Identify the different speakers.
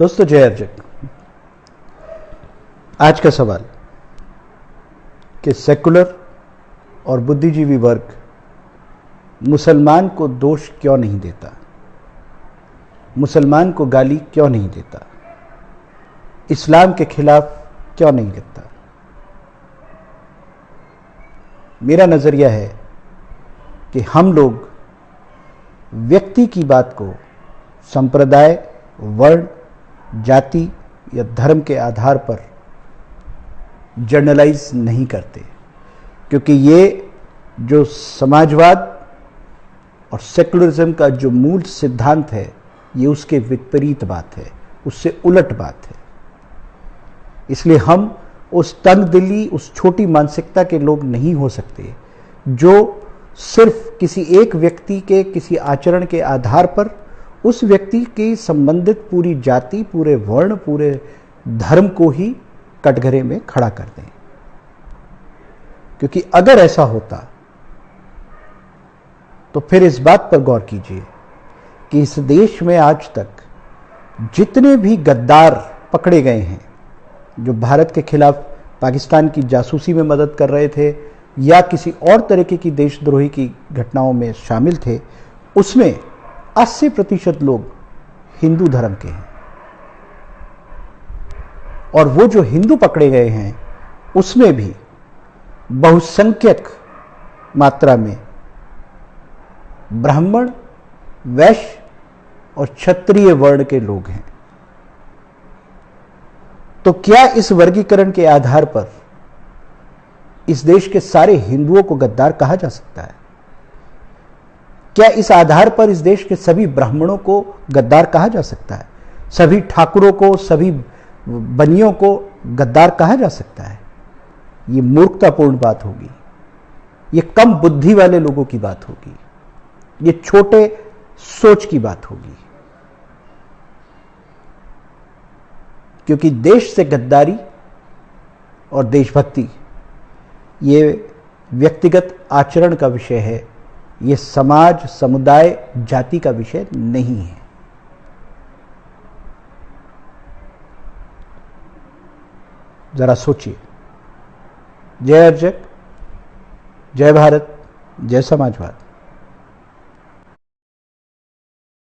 Speaker 1: दोस्तों, जय अर्जक। आज का सवाल कि सेकुलर और बुद्धिजीवी वर्ग मुसलमान को दोष क्यों नहीं देता, मुसलमान को गाली क्यों नहीं देता, इस्लाम के खिलाफ क्यों नहीं लिखता। मेरा नजरिया है कि हम लोग व्यक्ति की बात को संप्रदाय, वर्ण, जाति या धर्म के आधार पर जर्नलाइज नहीं करते, क्योंकि ये जो समाजवाद और सेकुलरिज्म का जो मूल सिद्धांत है, ये उसके विपरीत बात है, उससे उलट बात है। इसलिए हम उस तंगदिली, उस छोटी मानसिकता के लोग नहीं हो सकते जो सिर्फ किसी एक व्यक्ति के किसी आचरण के आधार पर उस व्यक्ति के संबंधित पूरी जाति, पूरे वर्ण, पूरे धर्म को ही कटघरे में खड़ा कर दें। क्योंकि अगर ऐसा होता तो फिर इस बात पर गौर कीजिए कि इस देश में आज तक जितने भी गद्दार पकड़े गए हैं, जो भारत के खिलाफ पाकिस्तान की जासूसी में मदद कर रहे थे या किसी और तरीके की देशद्रोही की घटनाओं में शामिल थे, उसमें 80% लोग हिंदू धर्म के हैं। और वो जो हिंदू पकड़े गए हैं उसमें भी बहुसंख्यक मात्रा में ब्राह्मण, वैश्य और क्षत्रिय वर्ण के लोग हैं। तो क्या इस वर्गीकरण के आधार पर इस देश के सारे हिंदुओं को गद्दार कहा जा सकता है? क्या इस आधार पर इस देश के सभी ब्राह्मणों को गद्दार कहा जा सकता है? सभी ठाकुरों को, सभी बनियों को गद्दार कहा जा सकता है? ये मूर्खतापूर्ण बात होगी, ये कम बुद्धि वाले लोगों की बात होगी, ये छोटे सोच की बात होगी। क्योंकि देश से गद्दारी और देशभक्ति ये व्यक्तिगत आचरण का विषय है, ये समाज, समुदाय, जाति का विषय नहीं है। जरा सोचिए। जय अर्जक, जय भारत, जय समाजवाद।